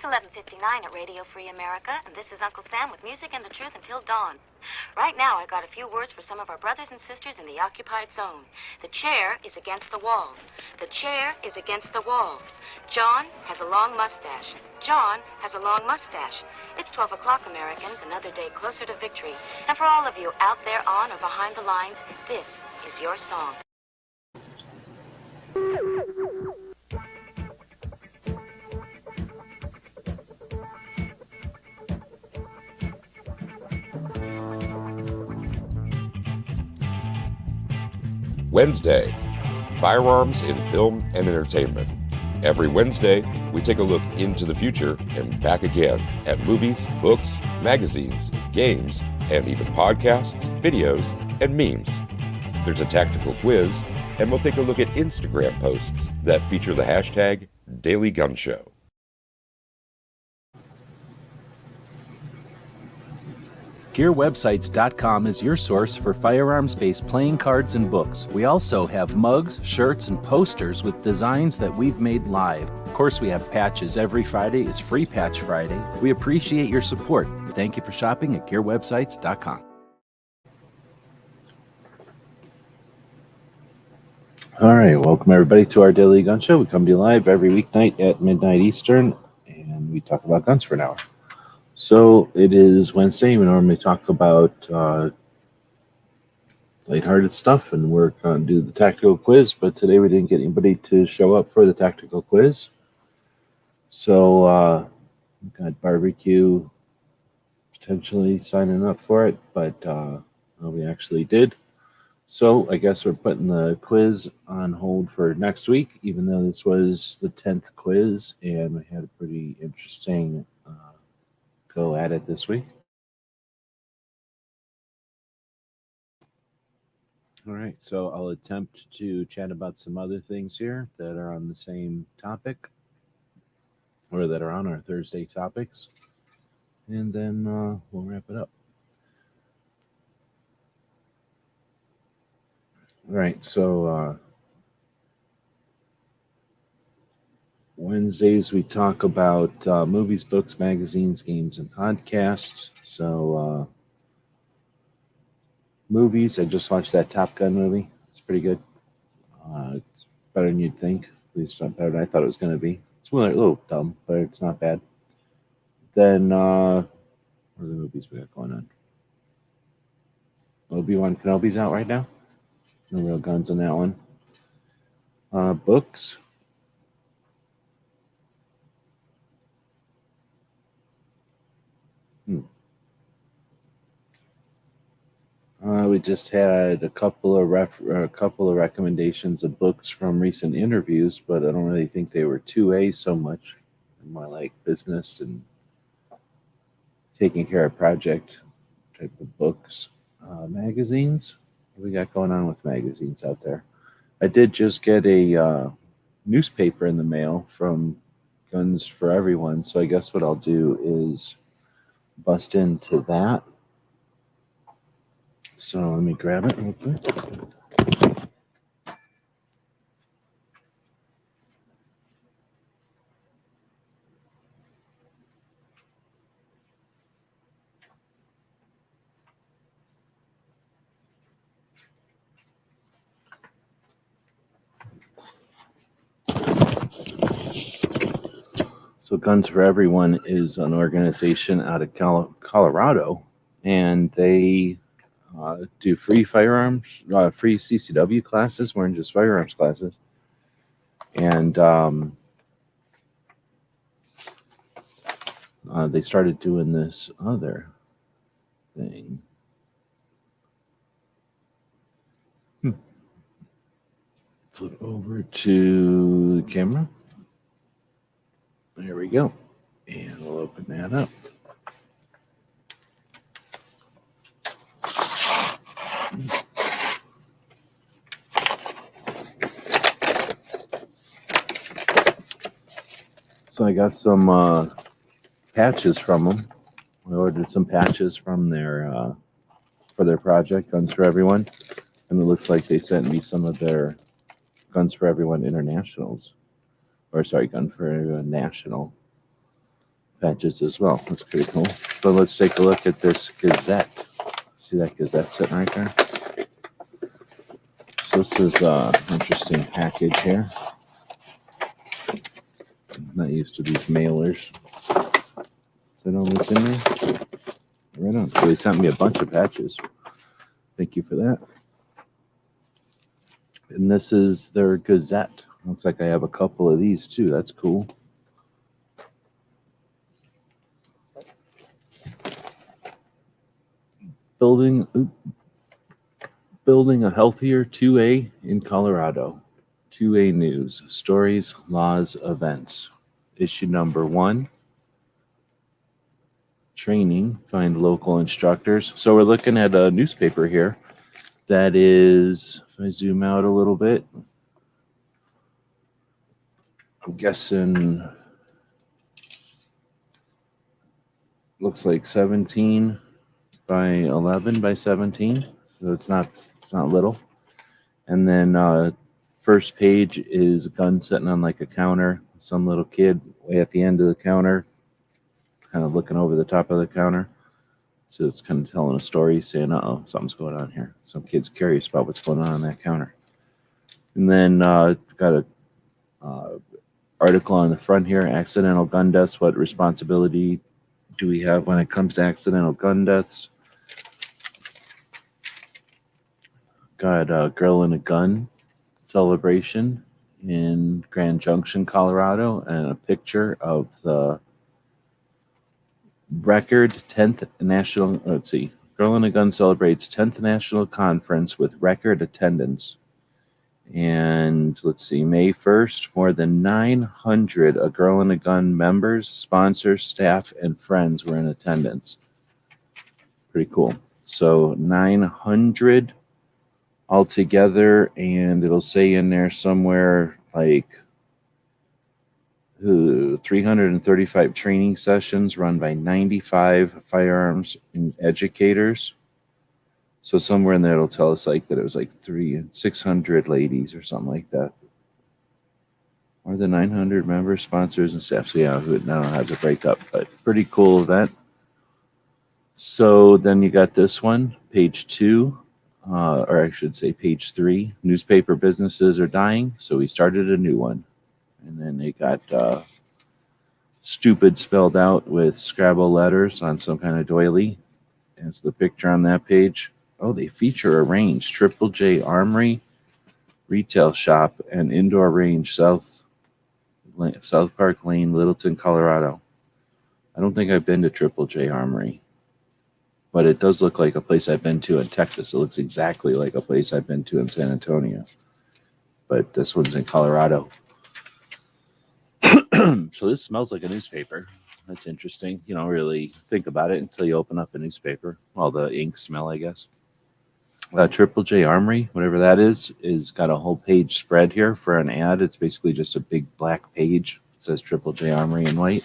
It's 11:59 at Radio Free America, and this is Uncle Sam with music and the truth until dawn. Right now, I got a few words for some of our brothers and sisters in the occupied zone. The chair is against the wall. The chair is against the wall. John has a long mustache. John has a long mustache. It's 12 o'clock, Americans, another day closer to victory. And for all of you out there on or behind the lines, this is your song. Wednesday, Firearms in Film and Entertainment. Every Wednesday, we take a look into the future and back again at movies, books, magazines, games, and even podcasts, videos, and memes. There's a tactical quiz, and we'll take a look at Instagram posts that feature the hashtag Daily Gun Show. GearWebsites.com is your source for firearms-based playing cards and books. We also have mugs, shirts, and posters with designs that we've made live. Of course, we have patches. Every Friday is Free Patch Friday. We appreciate your support. Thank you for shopping at GearWebsites.com. All right, welcome everybody to our Daily Gun Show. We come to you live every weeknight at midnight Eastern, and we talk about guns for an hour. So it is Wednesday. We normally talk about lighthearted stuff, and we're going to do the tactical quiz, but today we didn't get anybody to show up for the tactical quiz. So we've got Barbecue potentially signing up for it, but we actually did. So I guess we're putting the quiz on hold for next week, even though this was the 10th quiz, and we had a pretty interesting go at it this week. All right, so I'll attempt to chat about some other things here that are on the same topic, or that are on our Thursday topics, and then we'll wrap it up. All right, so Wednesdays we talk about movies, books, magazines, games, and podcasts. So movies, I just watched that Top Gun movie. It's pretty good. It's better than you'd think. At least not better than I thought it was going to be. It's a little dumb, but it's not bad. Then what are the movies we got going on? Obi-Wan Kenobi's out right now. No real guns on that one. Books. We just had a couple of recommendations of books from recent interviews, but I don't really think they were 2A so much, more like business and taking care of project type of books. Magazines. What we got going on with magazines out there? I did just get a newspaper in the mail from Guns for Everyone, so I guess what I'll do is bust into that. So let me grab it real quick. So Guns for Everyone is an organization out of Colorado, and they do free firearms, free CCW classes, more than just firearms classes. And they started doing this other thing. Flip over to the camera. There we go. And we'll open that up. So I got some patches from them. I ordered some patches from their for their project, Guns for Everyone, and it looks like they sent me some of their Guns for Everyone Internationals, or sorry, Gun for Everyone National patches as well. That's pretty cool. So let's take a look at this Gazette. See that Gazette sitting right there? So this is an interesting package here. I'm not used to these mailers. Is that all that's in there? Right on. So they sent me a bunch of patches. Thank you for that. And this is their Gazette. Looks like I have a couple of these too. That's cool. Building a healthier 2A in Colorado. 2A News, Stories, Laws, Events. Issue number 1. Training, find local instructors. So we're looking at a newspaper here that is, if I zoom out a little bit, I'm guessing looks like 17 by 11 by 17. So it's not little. And then first page is a gun sitting on like a counter. Some little kid way at the end of the counter, kind of looking over the top of the counter. So it's kind of telling a story saying, uh-oh, something's going on here. Some kid's curious about what's going on that counter. And then got a article on the front here, accidental gun deaths. What responsibility do we have when it comes to accidental gun deaths? Got a Girl in a Gun celebration in Grand Junction, Colorado, and a picture of the record 10th national, let's see, Girl in a Gun celebrates 10th national conference with record attendance. And let's see, May 1st, more than 900 A Girl in a Gun members, sponsors, staff, and friends were in attendance. Pretty cool. So 900 altogether, and it'll say in there somewhere like 335 training sessions run by 95 firearms educators. So somewhere in there it'll tell us like that it was like 600 ladies or something like that. Or the 900 members, sponsors, and staff. So yeah, I don't know how to break up, but pretty cool event. So then you got this one, page 2. Or I should say page 3, newspaper businesses are dying, so we started a new one. And then they got stupid spelled out with Scrabble letters on some kind of doily. And it's the picture on that page. Oh, they feature a range, Triple J Armory, retail shop, and indoor range, South Park Lane, Littleton, Colorado. I don't think I've been to Triple J Armory. But it does look like a place I've been to in Texas. It looks exactly like a place I've been to in San Antonio. But this one's in Colorado. So this smells like a newspaper. That's interesting. You don't really think about it until you open up a newspaper. Well, the ink smell, I guess. Triple J Armory, whatever that is got a whole page spread here for an ad. It's basically just a big black page. It says Triple J Armory in white.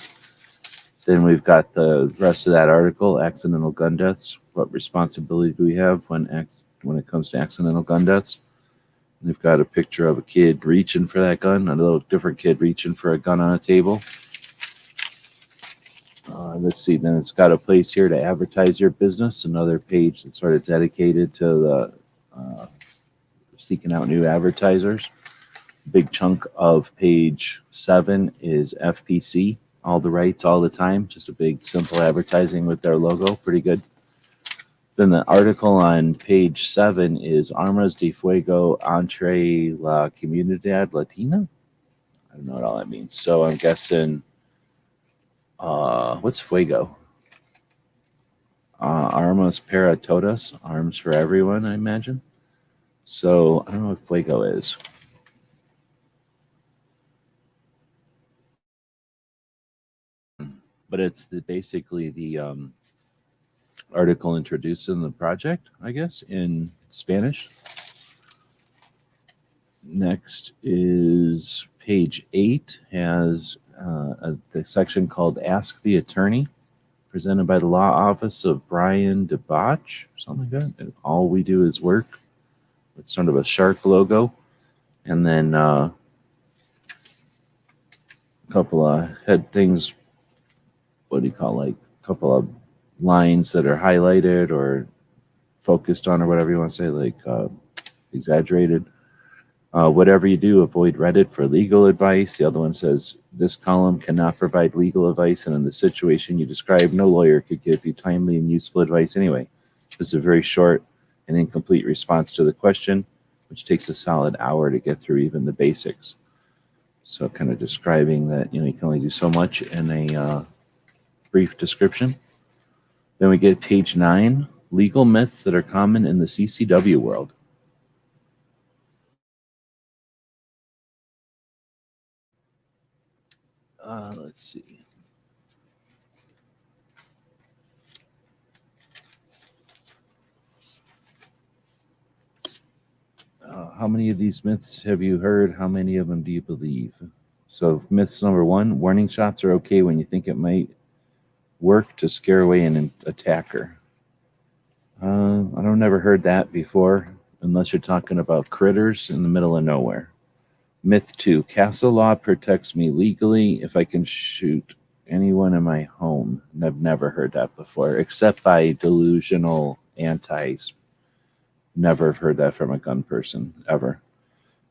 Then we've got the rest of that article, accidental gun deaths. What responsibility do we have when it comes to accidental gun deaths? And we've got a picture of a kid reaching for that gun, a little different kid reaching for a gun on a table. Let's see, then it's got a place here to advertise your business, another page that's sort of dedicated to the seeking out new advertisers. Big chunk of page 7 is FPC. All the rights all the time, just a big simple advertising with their logo, pretty good. Then the article on page 7 is Armas de Fuego entre la Comunidad Latina. I don't know what all that means. So I'm guessing, what's Fuego? Armas para todos, arms for everyone, I imagine. So I don't know what Fuego is. But it's basically the article introducing the project, I guess, in Spanish. Next is page 8, has the section called Ask the Attorney, presented by the Law Office of Brian DeBotch, something like that. And all we do is work. It's sort of a shark logo. And then a couple of head things what do you call, like a couple of lines that are highlighted or focused on, or whatever you want to say, like exaggerated. Whatever you do, avoid Reddit for legal advice. The other one says this column cannot provide legal advice, and in the situation you describe, no lawyer could give you timely and useful advice anyway. This is a very short and incomplete response to the question, which takes a solid hour to get through even the basics. So kind of describing that, you can only do so much in a brief description. Then we get page 9, legal myths that are common in the CCW world. Let's see. How many of these myths have you heard? How many of them do you believe? So myths number 1, warning shots are okay when you think it might work to scare away an attacker. I've never heard that before, unless you're talking about critters in the middle of nowhere. Myth 2, castle law protects me legally if I can shoot anyone in my home. I've never heard that before, except by delusional antis. Never have heard that from a gun person, ever.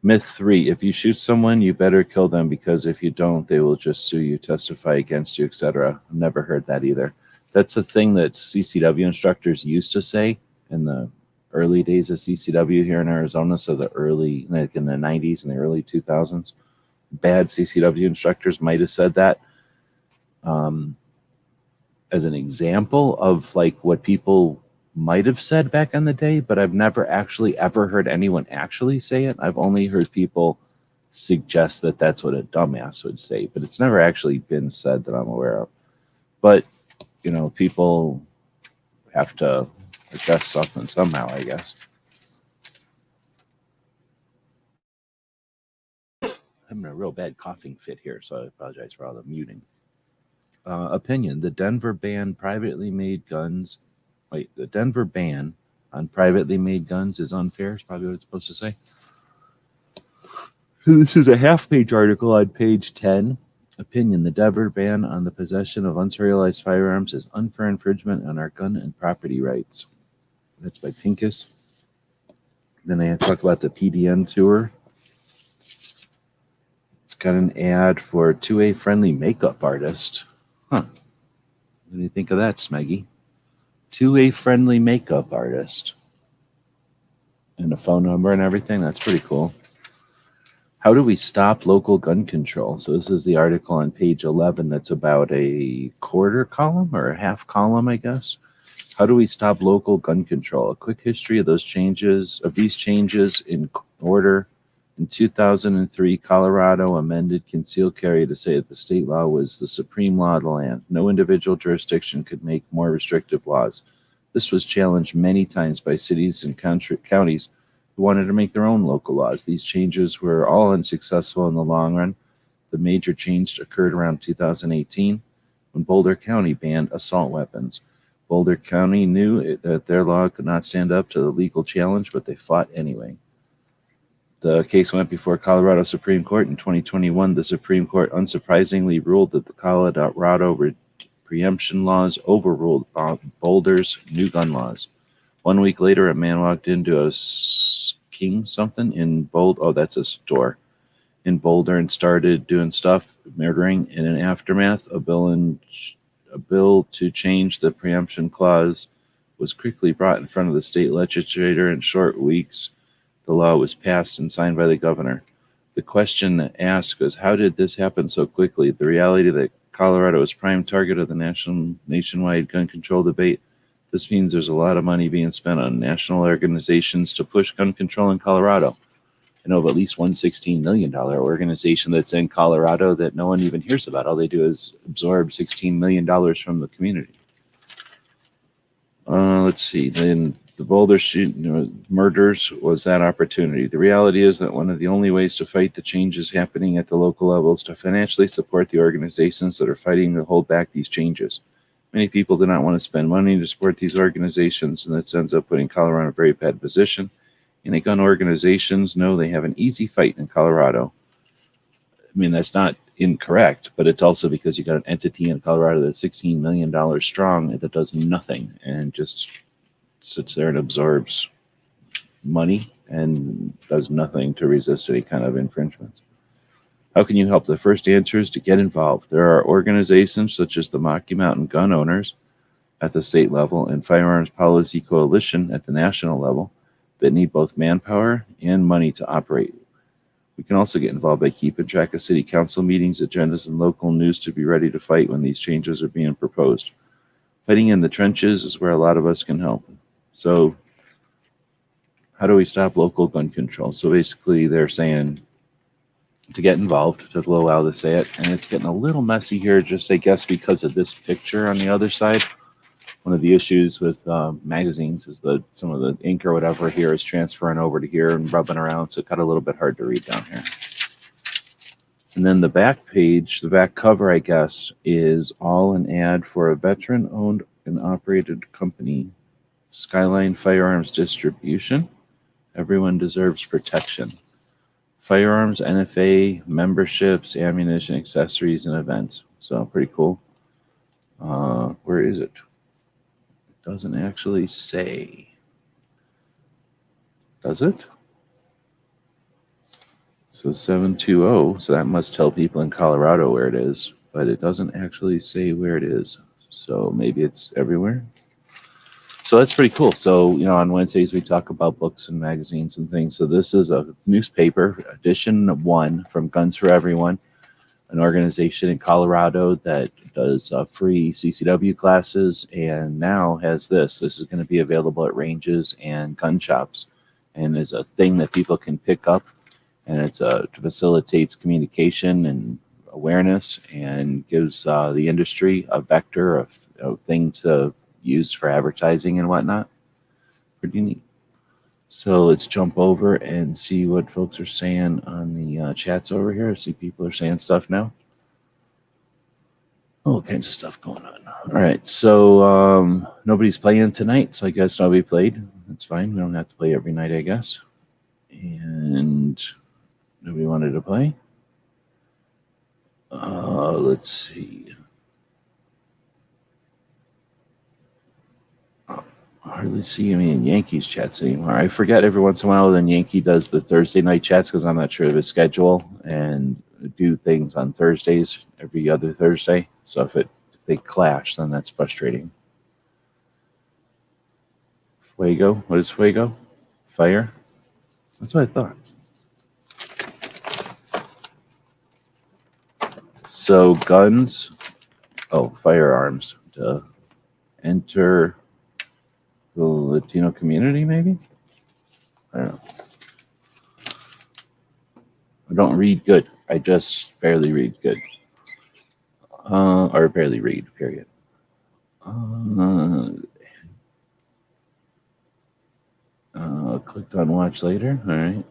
Myth 3, if you shoot someone, you better kill them, because if you don't, they will just sue you, testify against you, etc. I've never heard that either. That's a thing that CCW instructors used to say in the early days of CCW here in Arizona, so the early, like in the 90s and the early 2000s. Bad CCW instructors might have said that as an example of like what people might have said back in the day, but I've never actually ever heard anyone actually say it. I've only heard people suggest that that's what a dumbass would say, but it's never actually been said that I'm aware of. But, people have to adjust something somehow, I guess. I'm having a real bad coughing fit here, so I apologize for all the muting. Opinion, the Denver ban on privately made guns is unfair, is probably what it's supposed to say. So this is a half-page article on page 10. Opinion, the Denver ban on the possession of unserialized firearms is unfair infringement on our gun and property rights. That's by Pincus. Then I talk about the PDN tour. It's got an ad for 2A friendly makeup artist. What do you think of that, Smeggy? 2A friendly makeup artist. And a phone number and everything. That's pretty cool. How do we stop local gun control? So this is the article on page 11 that's about a quarter column or a half column, I guess. How do we stop local gun control? A quick history of these changes in order. In 2003, Colorado amended concealed carry to say that the state law was the supreme law of the land. No individual jurisdiction could make more restrictive laws. This was challenged many times by cities and counties who wanted to make their own local laws. These changes were all unsuccessful in the long run. The major change occurred around 2018 when Boulder County banned assault weapons. Boulder County knew that their law could not stand up to the legal challenge, but they fought anyway. The case went before Colorado Supreme Court in 2021. The Supreme Court unsurprisingly ruled that the Colorado preemption laws overruled Boulder's new gun laws. 1 week later, a man walked into a King something in Boulder. Oh, that's a store in Boulder, and started doing stuff, murdering. In an aftermath, a bill to change the preemption clause was quickly brought in front of the state legislature. In short weeks, the law was passed and signed by the governor. The question asked was, how did this happen so quickly? The reality that Colorado is prime target of the nationwide gun control debate. This means there's a lot of money being spent on national organizations to push gun control in Colorado. I know of at least one $16 million organization that's in Colorado that no one even hears about. All they do is absorb $16 million from the community. Let's see. Then the Boulder murders was that opportunity. The reality is that one of the only ways to fight the changes happening at the local level is to financially support the organizations that are fighting to hold back these changes. Many people do not want to spend money to support these organizations, and that ends up putting Colorado in a very bad position. And the gun organizations know they have an easy fight in Colorado. I mean, that's not incorrect, but it's also because you got an entity in Colorado that's $16 million strong and that does nothing and just sits there and absorbs money and does nothing to resist any kind of infringements. How can you help? The first answer is to get involved. There are organizations such as the Rocky Mountain Gun Owners at the state level and Firearms Policy Coalition at the national level that need both manpower and money to operate. We can also get involved by keeping track of city council meetings, agendas, and local news to be ready to fight when these changes are being proposed. Fighting in the trenches is where a lot of us can help. So how do we stop local gun control? So basically they're saying to get involved, took a little while to say it, and it's getting a little messy here, just I guess because of this picture on the other side. One of the issues with magazines is that some of the ink or whatever here is transferring over to here and rubbing around, so it got a little bit hard to read down here. And then the back page, the back cover, I guess, is all an ad for a veteran-owned and operated company, Skyline Firearms Distribution. Everyone deserves protection. Firearms, NFA, memberships, ammunition, accessories, and events. So pretty cool. Where is it? It doesn't actually say. Does it? So 720, so that must tell people in Colorado where it is, but it doesn't actually say where it is. So maybe it's everywhere. So that's pretty cool. So, on Wednesdays we talk about books and magazines and things. So this is a newspaper, edition 1 from Guns for Everyone, an organization in Colorado that does free CCW classes and now has this. This is going to be available at ranges and gun shops and is a thing that people can pick up. And it facilitates communication and awareness and gives the industry a vector of thing to use for advertising and whatnot. Pretty neat. So let's jump over and see what folks are saying on the chats over here. I see people are saying stuff now. All kinds of stuff going on. All right, so nobody's playing tonight, so I guess nobody played. That's fine. We don't have to play every night, I guess. And nobody wanted to play. Let's see. Hardly see any in Yankees chats anymore. I forget every once in a while then Yankee does the Thursday night chats because I'm not sure of his schedule and do things on Thursdays every other Thursday. So if they clash, then that's frustrating. Fuego. What is Fuego? Fire? That's what I thought. So guns. Oh, firearms. To enter the Latino community, maybe? I don't know. I don't read good. I just barely read good. Or barely read, period. Clicked on watch later. All right.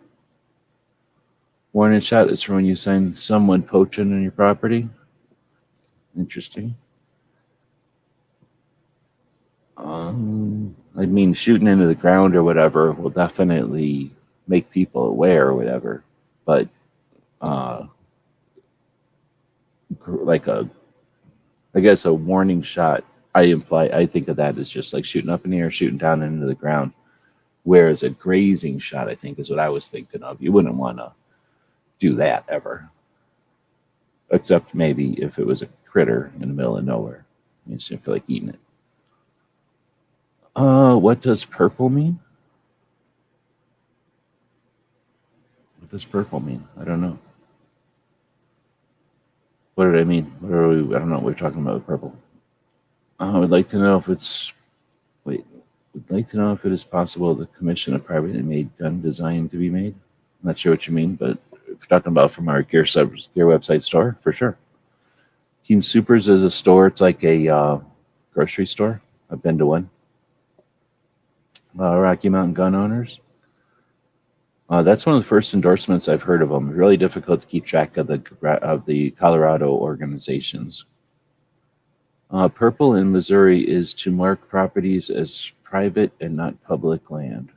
Warning shot is for when you find someone poaching on your property. Interesting. I mean, shooting into the ground or whatever will definitely make people aware or whatever. But like I guess a warning shot, I think of that as just like shooting up in the air, shooting down into the ground. Whereas a grazing shot, I think, is what I was thinking of. You wouldn't want to do that ever. Except maybe if it was a critter in the middle of nowhere. You just feel like eating it. What does purple mean? What does purple mean? I don't know. What did I mean? I don't know what we're talking about with purple. I would like to know if it's... Wait. Would like to know if it is possible to commission a privately made gun design to be made. I'm not sure what you mean, but if you're talking about from our gear website store, for sure. Team Supers is a store. It's like a grocery store. I've been to one. Rocky Mountain Gun Owners. That's one of the first endorsements I've heard of them. Really difficult to keep track of the Colorado organizations. Purple in Missouri is to mark properties as private and not public land.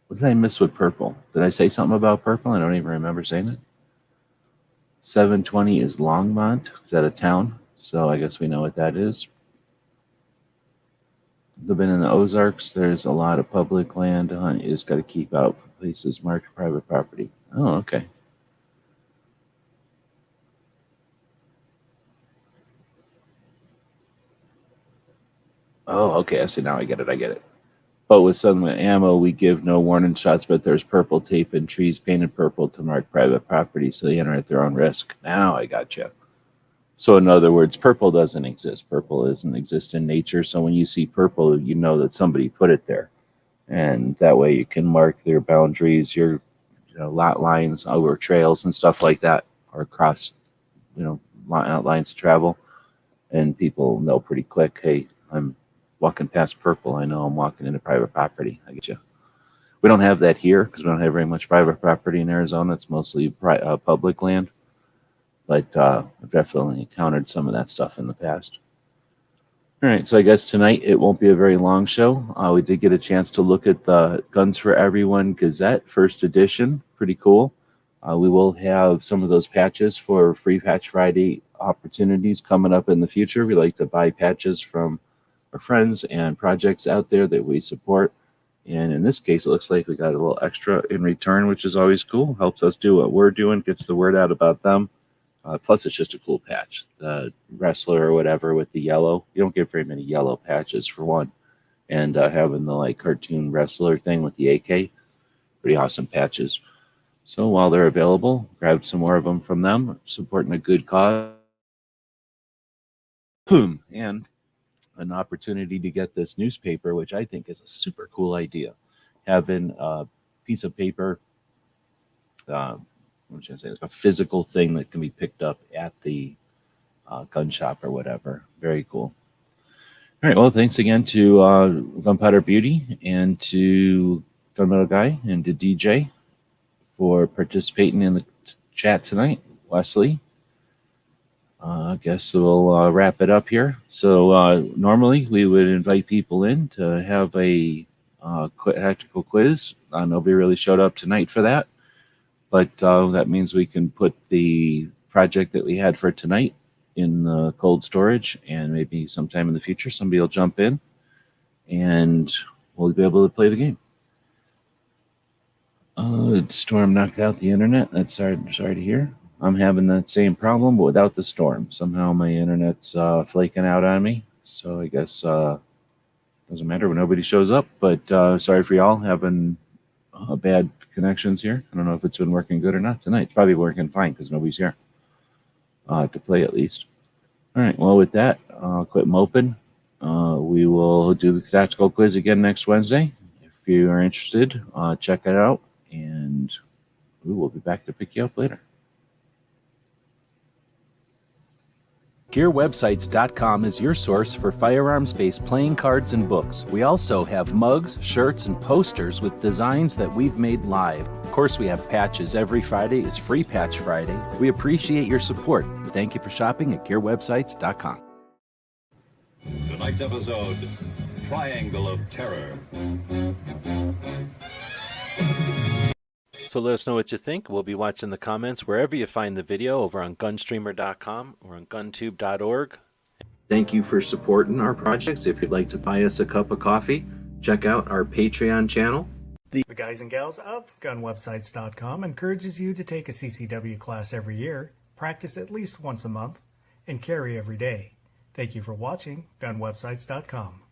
What did I miss with purple? Did I say something about purple? I don't even remember saying it. 720 is Longmont. Is that a town? So I guess we know what that is. Living in the Ozarks, there's a lot of public land to hunt. You just got to keep out for places marked private property. Oh, okay. Oh, okay. I see. Now I get it. But with some ammo, we give no warning shots, but there's purple tape and trees painted purple to mark private property, so they enter at their own risk. Now I gotcha. So in other words, purple doesn't exist. Purple doesn't exist in nature. So when you see purple, you know that somebody put it there. And that way you can mark their boundaries, your lot lines over trails and stuff like that, or across lines of travel. And people know pretty quick, hey, I'm walking past purple. I know I'm walking into private property. I get you. We don't have that here because we don't have very much private property in Arizona. It's mostly public land. But I've definitely encountered some of that stuff in the past. All right, so I guess tonight it won't be a very long show. We did get a chance to look at the Guns for Everyone Gazette, first edition. Pretty cool. We will have some of those patches for Free Patch Friday opportunities coming up in the future. We like to buy patches from our friends and projects out there that we support. And in this case, it looks like we got a little extra in return, which is always cool. Helps us do what we're doing, gets the word out about them. Plus, it's just a cool patch. The wrestler or whatever with the yellow. You don't get very many yellow patches for one. And having the cartoon wrestler thing with the AK, pretty awesome patches. So while they're available, grab some more of them from them, supporting a good cause. And an opportunity to get this newspaper, which I think is a super cool idea. Having a piece of paper, what should I say, a physical thing that can be picked up at the gun shop or whatever. Very cool. All right, well, thanks again to Gunpowder Beauty and to Gunmetal Guy and to DJ for participating in the chat tonight. Wesley, I guess we'll wrap it up here. So normally we would invite people in to have a tactical quiz. Nobody really showed up tonight for that, but that means we can put the project that we had for tonight in the cold storage, and maybe sometime in the future somebody will jump in and we'll be able to play the game. Storm knocked out the internet. That's sorry to hear. I'm having that same problem, but without the storm. Somehow my internet's flaking out on me. So I guess doesn't matter when nobody shows up. But sorry for y'all having bad connections here. I don't know if it's been working good or not tonight. It's probably working fine because nobody's here to play at least. All right. Well, with that, I'll quit moping. We will do the tactical quiz again next Wednesday. If you are interested, check it out. And we will be back to pick you up later. GearWebsites.com is your source for firearms-based playing cards and books. We also have mugs, shirts, and posters with designs that we've made live. Of course, we have patches. Every Friday is Free Patch Friday. We appreciate your support. Thank you for shopping at GearWebsites.com. Tonight's episode, Triangle of Terror. So let us know what you think. We'll be watching the comments wherever you find the video, over on gunstreamer.com or on guntube.org. Thank you for supporting our projects. If you'd like to buy us a cup of coffee, check out our Patreon channel. The guys and gals of gunwebsites.com encourages you to take a CCW class every year, practice at least once a month, and carry every day. Thank you for watching gunwebsites.com.